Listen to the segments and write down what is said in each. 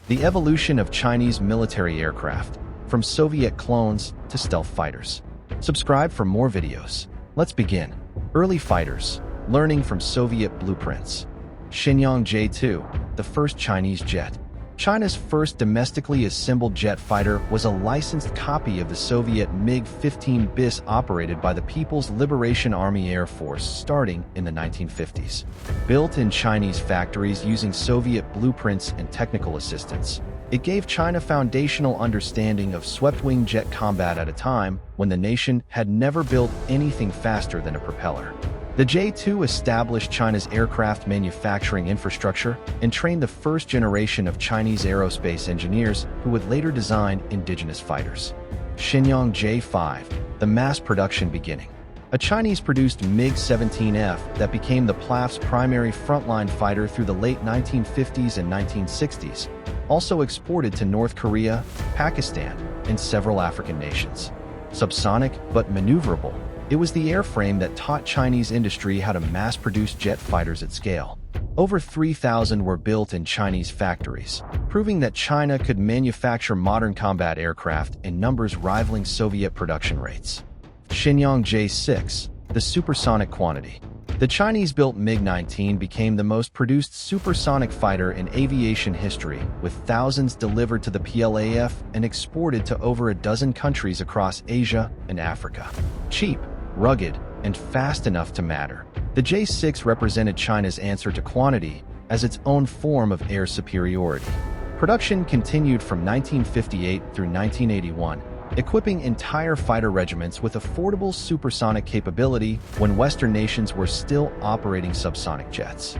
The evolution of Chinese military aircraft, from Soviet clones to stealth fighters. Subscribe for more videos. Let's begin. Early fighters, learning from Soviet blueprints. Shenyang J-2, the first Chinese jet. China's first domestically assembled jet fighter was a licensed copy of the Soviet MiG-15 bis operated by the People's Liberation Army Air Force starting in the 1950s. Built in Chinese factories using Soviet blueprints and technical assistance, it gave China foundational understanding of swept-wing jet combat at a time when the nation had never built anything faster than a propeller. The J-2 established China's aircraft manufacturing infrastructure and trained the first generation of Chinese aerospace engineers who would later design indigenous fighters. Shenyang J-5, the mass production beginning. A Chinese-produced MiG-17F that became the PLAF's primary frontline fighter through the late 1950s and 1960s, also exported to North Korea, Pakistan, and several African nations. Subsonic but maneuverable, it was the airframe that taught Chinese industry how to mass-produce jet fighters at scale. Over 3,000 were built in Chinese factories, proving that China could manufacture modern combat aircraft in numbers rivaling Soviet production rates. Shenyang J-6, the supersonic quantity. The Chinese-built MiG-19 became the most produced supersonic fighter in aviation history, with thousands delivered to the PLAF and exported to over a dozen countries across Asia and Africa. Cheap, rugged, and fast enough to matter, the J-6 represented China's answer to quantity as its own form of air superiority. Production continued from 1958 through 1981, equipping entire fighter regiments with affordable supersonic capability when Western nations were still operating subsonic jets.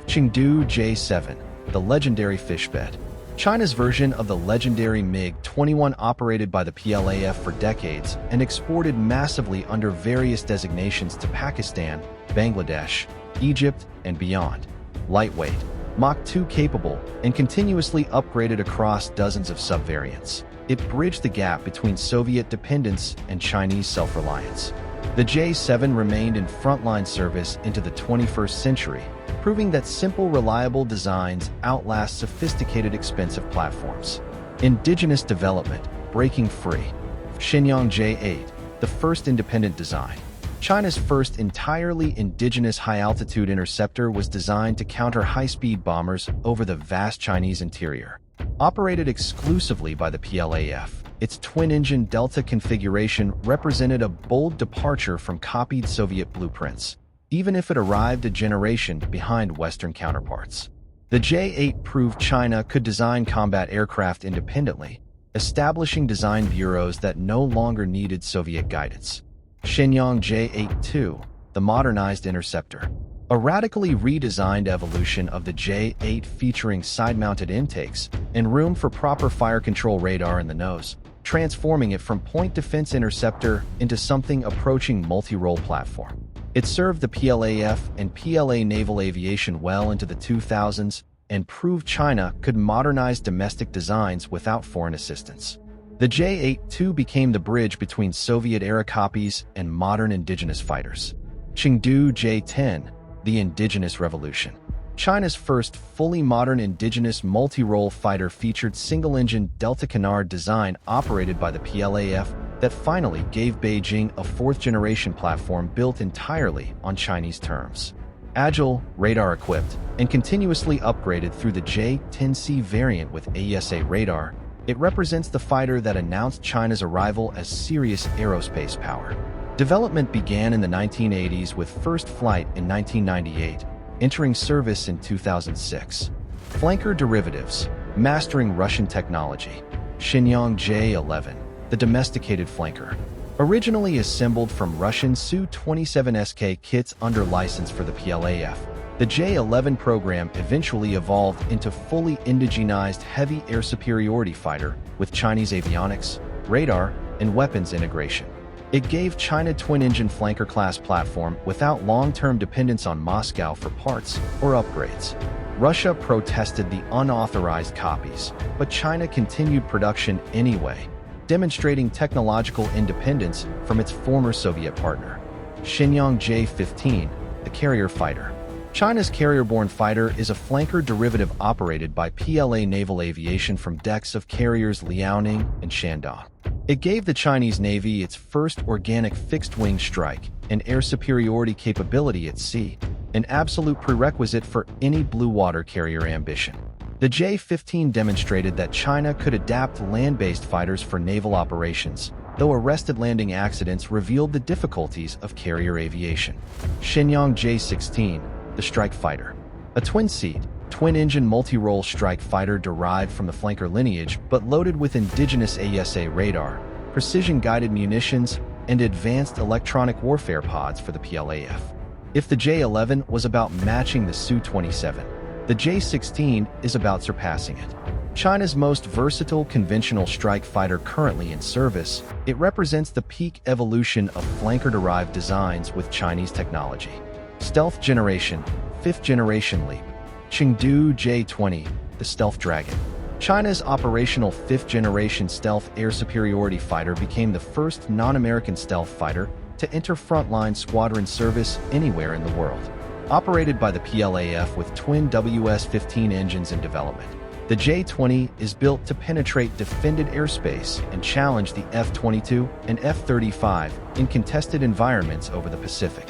Chengdu J-7, the legendary fishbed. China's version of the legendary MiG-21 operated by the PLAF for decades and exported massively under various designations to Pakistan, Bangladesh, Egypt, and beyond. Lightweight, Mach 2 capable, and continuously upgraded across dozens of subvariants. It bridged the gap between Soviet dependence and Chinese self-reliance. The J-7 remained in frontline service into the 21st century, proving that simple, reliable designs outlast sophisticated, expensive platforms. Indigenous development, breaking free. Shenyang J-8, the first independent design. China's first entirely indigenous high-altitude interceptor was designed to counter high-speed bombers over the vast Chinese interior. Operated exclusively by the PLAF, its twin-engine Delta configuration represented a bold departure from copied Soviet blueprints, even if it arrived a generation behind Western counterparts. The J-8 proved China could design combat aircraft independently, establishing design bureaus that no longer needed Soviet guidance. Shenyang J-8-2, the modernized interceptor. A radically redesigned evolution of the J-8 featuring side-mounted intakes and room for proper fire control radar in the nose, transforming it from point defense interceptor into something approaching multi-role platform. It served the PLAF and PLA naval aviation well into the 2000s and proved China could modernize domestic designs without foreign assistance. The J-8-2 became the bridge between Soviet-era copies and modern indigenous fighters. Chengdu J-10, the indigenous revolution. China's first fully modern indigenous multi-role fighter featured single-engine Delta Canard design operated by the PLAF that finally gave Beijing a fourth-generation platform built entirely on Chinese terms. Agile, radar-equipped, and continuously upgraded through the J-10C variant with AESA radar, it represents the fighter that announced China's arrival as serious aerospace power. Development began in the 1980s with first flight in 1998, entering service in 2006. Flanker derivatives, mastering Russian technology. Shenyang J-11, the domesticated flanker. Originally assembled from Russian Su-27SK kits under license for the PLAF, the J-11 program eventually evolved into fully indigenized heavy air superiority fighter with Chinese avionics, radar, and weapons integration. It gave China twin-engine flanker-class platform without long-term dependence on Moscow for parts or upgrades. Russia protested the unauthorized copies, but China continued production anyway, demonstrating technological independence from its former Soviet partner. Shenyang J-15, the carrier fighter. China's carrier-borne fighter is a flanker derivative operated by PLA Naval Aviation from decks of carriers Liaoning and Shandong. It gave the Chinese Navy its first organic fixed-wing strike and air superiority capability at sea, an absolute prerequisite for any blue water carrier ambition. The J-15 demonstrated that China could adapt land-based fighters for naval operations, though arrested landing accidents revealed the difficulties of carrier aviation. Shenyang J-16, the strike fighter. A twin-seat, twin-engine multi-role strike fighter derived from the flanker lineage but loaded with indigenous AESA radar, precision-guided munitions, and advanced electronic warfare pods for the PLAF. If the J-11 was about matching the Su-27, the J-16 is about surpassing it. China's most versatile conventional strike fighter currently in service, it represents the peak evolution of flanker-derived designs with Chinese technology. Stealth Generation, 5th Generation Leap. Chengdu J-20, the Stealth Dragon. China's operational 5th Generation Stealth Air Superiority Fighter became the first non-American stealth fighter to enter frontline squadron service anywhere in the world. Operated by the PLAF with twin WS-15 engines in development, the J-20 is built to penetrate defended airspace and challenge the F-22 and F-35 in contested environments over the Pacific.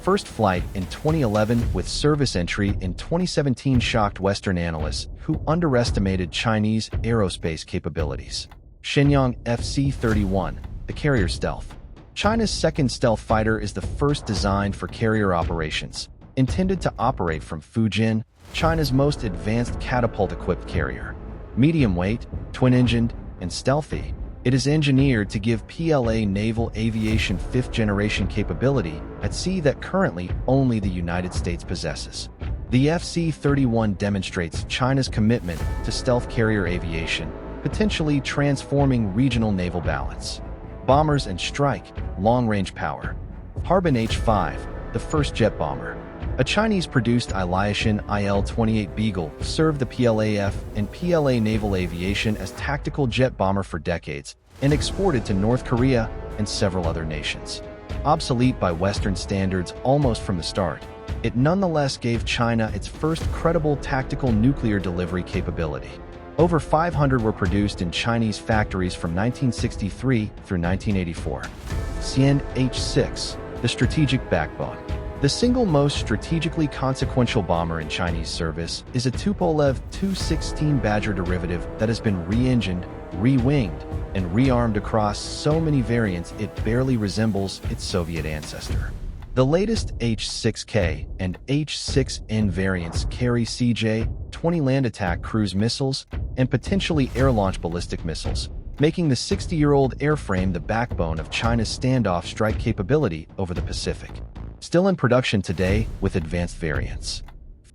First flight in 2011 with service entry in 2017 shocked Western analysts who underestimated Chinese aerospace capabilities. Shenyang FC-31, the carrier stealth. China's second stealth fighter is the first designed for carrier operations, intended to operate from Fujian, China's most advanced catapult-equipped carrier. Medium weight, twin-engined, and stealthy, it is engineered to give PLA naval aviation 5th generation capability at sea that currently only the United States possesses. The FC-31 demonstrates China's commitment to stealth carrier aviation, potentially transforming regional naval balance. Bombers and strike, long-range power. Harbin H-5, the first jet bomber. A Chinese-produced aviation IL-28 Beagle served the PLAF and PLA Naval Aviation as tactical jet bomber for decades and exported to North Korea and several other nations. Obsolete by Western standards almost from the start, it nonetheless gave China its first credible tactical nuclear delivery capability. Over 500 were produced in Chinese factories from 1963 through 1984. Xian H-6, the strategic backbone. The single most strategically consequential bomber in Chinese service is a Tupolev Tu-16 Badger derivative that has been re-engined, re-winged, and rearmed across so many variants it barely resembles its Soviet ancestor. The latest H-6K and H-6N variants carry CJ-20 land attack cruise missiles and potentially air-launched ballistic missiles, making the 60-year-old airframe the backbone of China's standoff strike capability over the Pacific. Still in production today with advanced variants.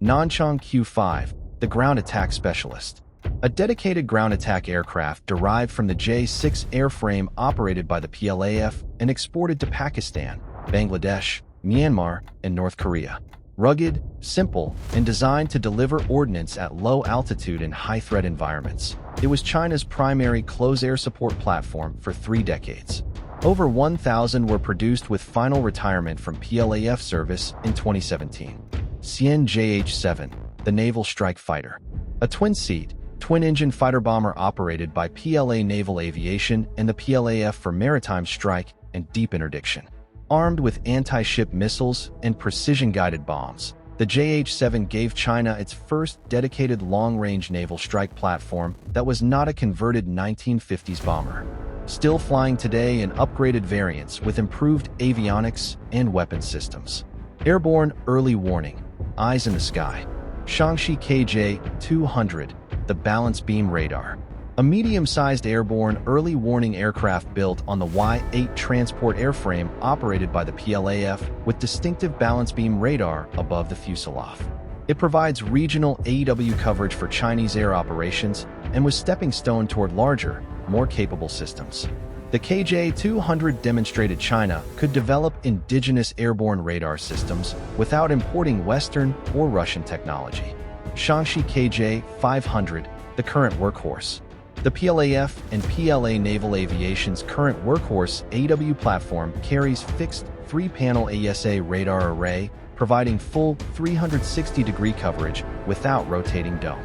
Nanchang Q-5, the ground attack specialist. A dedicated ground attack aircraft derived from the J-6 airframe operated by the PLAF and exported to Pakistan, Bangladesh, Myanmar, and North Korea. Rugged, simple, and designed to deliver ordnance at low altitude in high-threat environments. It was China's primary close-air support platform for 3 decades. Over 1,000 were produced with final retirement from PLAF service in 2017. Xian JH-7, the Naval Strike Fighter. A twin-seat, twin-engine fighter-bomber operated by PLA Naval Aviation and the PLAF for maritime strike and deep interdiction. Armed with anti-ship missiles and precision-guided bombs, the JH-7 gave China its first dedicated long-range naval strike platform that was not a converted 1950s bomber. Still flying today in upgraded variants with improved avionics and weapon systems. Airborne Early Warning, Eyes in the Sky. Shaanxi KJ-200, the Balance Beam Radar. A medium-sized airborne early warning aircraft built on the Y-8 transport airframe operated by the PLAF with distinctive balance beam radar above the fuselage. It provides regional AEW coverage for Chinese air operations and was stepping stone toward larger, more capable systems. The KJ-200 demonstrated China could develop indigenous airborne radar systems without importing Western or Russian technology. Shaanxi KJ-500, the current workhorse. The PLAF and PLA Naval Aviation's current workhorse AEW platform carries fixed 3-panel AESA radar array, providing full 360-degree coverage without rotating dome.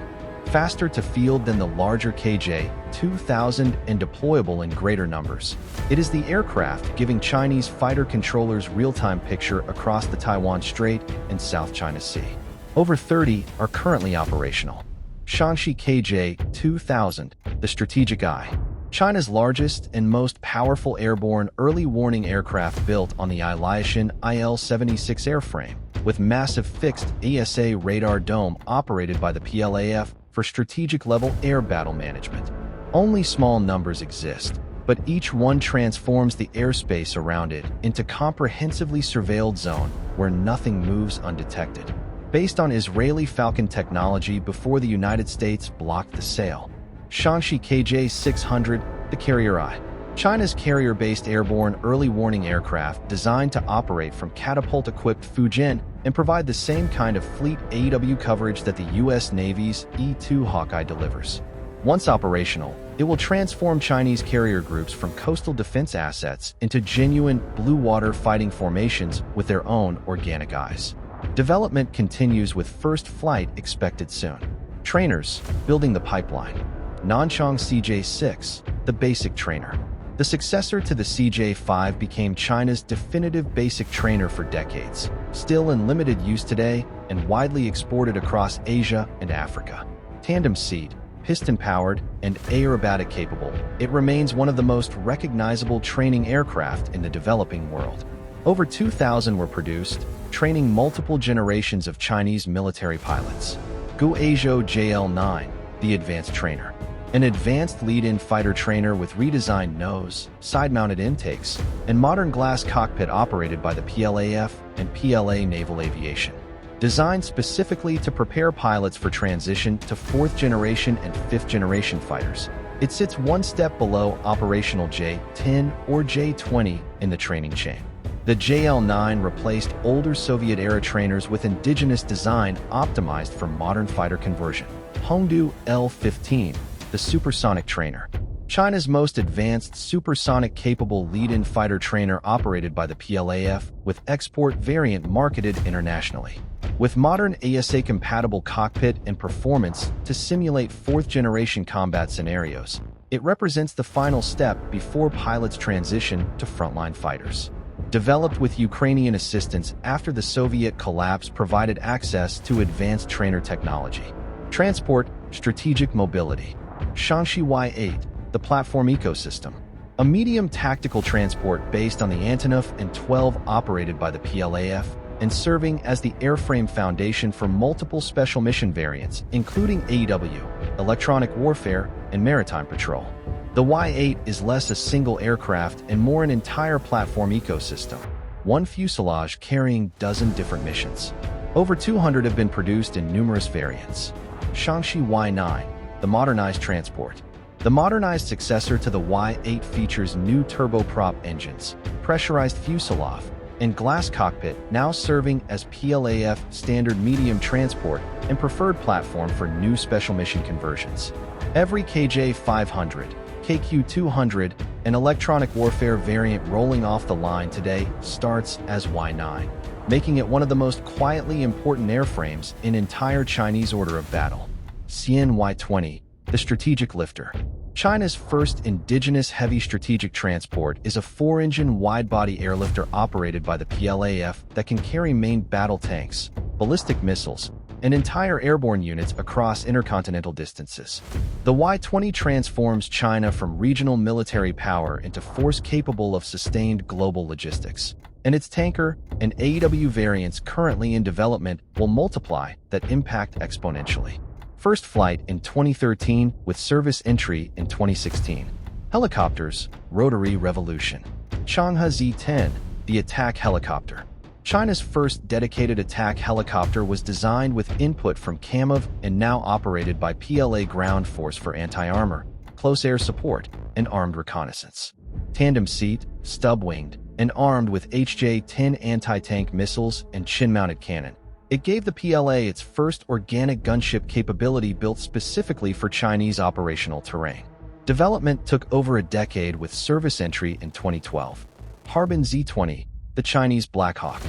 Faster to field than the larger KJ-2000 and deployable in greater numbers. It is the aircraft giving Chinese fighter controllers real-time picture across the Taiwan Strait and South China Sea. Over 30 are currently operational. Shaanxi KJ-2000, the Strategic Eye. China's largest and most powerful airborne early warning aircraft built on the aviation IL-76 airframe, with massive fixed ESA radar dome operated by the PLAF for strategic-level air battle management. Only small numbers exist, but each one transforms the airspace around it into comprehensively surveilled zone where nothing moves undetected. Based on Israeli Falcon technology before the United States blocked the sale. Shaanxi KJ-600, the Carrier Eye. China's carrier-based airborne early warning aircraft designed to operate from catapult-equipped Fujian and provide the same kind of fleet AEW coverage that the U.S. Navy's E-2 Hawkeye delivers. Once operational, it will transform Chinese carrier groups from coastal defense assets into genuine blue-water fighting formations with their own organic eyes. Development continues with first flight expected soon. Trainers, building the pipeline. Nanchang CJ-6, the basic trainer. The successor to the CJ-5 became China's definitive basic trainer for decades, still in limited use today and widely exported across Asia and Africa. Tandem seat, piston-powered, and aerobatic capable, it remains one of the most recognizable training aircraft in the developing world. Over 2,000 were produced, training multiple generations of Chinese military pilots. Guizhou JL-9, the advanced trainer. An advanced lead-in fighter trainer with redesigned nose, side-mounted intakes, and modern glass cockpit operated by the PLAF and PLA Naval Aviation. Designed specifically to prepare pilots for transition to 4th-generation and 5th-generation fighters, it sits one step below operational J-10 or J-20 in the training chain. The JL-9 replaced older Soviet-era trainers with indigenous design optimized for modern fighter conversion. Hongdu L-15, the supersonic trainer. China's most advanced supersonic-capable lead-in fighter trainer operated by the PLAF, with export variant marketed internationally. With modern ASA-compatible cockpit and performance to simulate 4th-generation combat scenarios, it represents the final step before pilots transition to frontline fighters. Developed with Ukrainian assistance after the Soviet collapse provided access to advanced trainer technology. Transport, strategic mobility. Shaanxi Y-8, the platform ecosystem. A medium tactical transport based on the Antonov An-12 operated by the PLAF and serving as the airframe foundation for multiple special mission variants, including AEW, electronic warfare, and maritime patrol. The Y-8 is less a single aircraft and more an entire platform ecosystem, one fuselage carrying dozen different missions. Over 200 have been produced in numerous variants. Shaanxi Y-9, the modernized transport. The modernized successor to the Y-8 features new turboprop engines, pressurized fuselage, and glass cockpit, now serving as PLAF standard medium transport and preferred platform for new special mission conversions. Every KJ-500, KQ-200, and electronic warfare variant rolling off the line today starts as Y-9, making it one of the most quietly important airframes in entire Chinese order of battle. Xian Y-20, the strategic lifter. China's first indigenous heavy strategic transport is a 4-engine wide-body airlifter operated by the PLAF that can carry main battle tanks, ballistic missiles, and entire airborne units across intercontinental distances. The Y-20 transforms China from regional military power into force capable of sustained global logistics. And its tanker and AEW variants currently in development will multiply that impact exponentially. First flight in 2013 with service entry in 2016. Helicopters, rotary revolution. Changhe Z-10, the attack helicopter. China's first dedicated attack helicopter was designed with input from KAMOV and now operated by PLA Ground Force for anti-armor, close air support, and armed reconnaissance. Tandem seat, stub-winged, and armed with HJ-10 anti-tank missiles and chin-mounted cannon. It gave the PLA its first organic gunship capability built specifically for Chinese operational terrain. Development took over a decade with service entry in 2012. Harbin Z-20, the Chinese Black Hawk.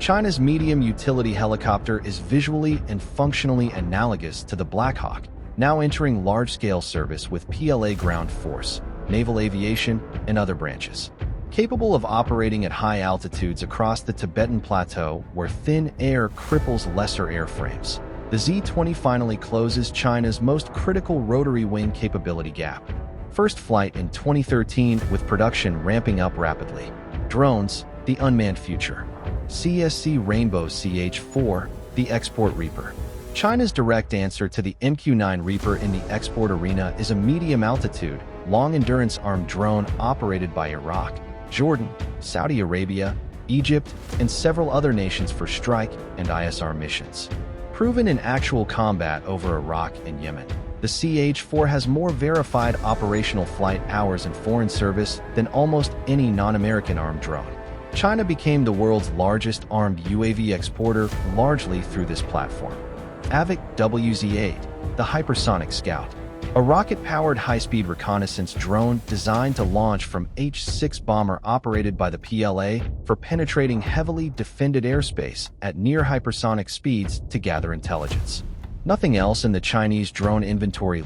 China's medium utility helicopter is visually and functionally analogous to the Black Hawk, now entering large-scale service with PLA ground force, naval aviation, and other branches. Capable of operating at high altitudes across the Tibetan Plateau where thin air cripples lesser airframes, the Z-20 finally closes China's most critical rotary wing capability gap. First flight in 2013 with production ramping up rapidly. Drones, the unmanned future. CSC Rainbow CH-4, the export Reaper. China's direct answer to the MQ-9 Reaper in the export arena is a medium-altitude, long-endurance armed drone operated by Iraq, Jordan, Saudi Arabia, Egypt, and several other nations for strike and ISR missions. Proven in actual combat over Iraq and Yemen, the CH-4 has more verified operational flight hours in foreign service than almost any non-American armed drone. China became the world's largest armed UAV exporter largely through this platform. AVIC WZ-8, the hypersonic scout, a rocket-powered high-speed reconnaissance drone designed to launch from H-6 bomber operated by the PLA for penetrating heavily defended airspace at near hypersonic speeds to gather intelligence. Nothing else in the Chinese drone inventory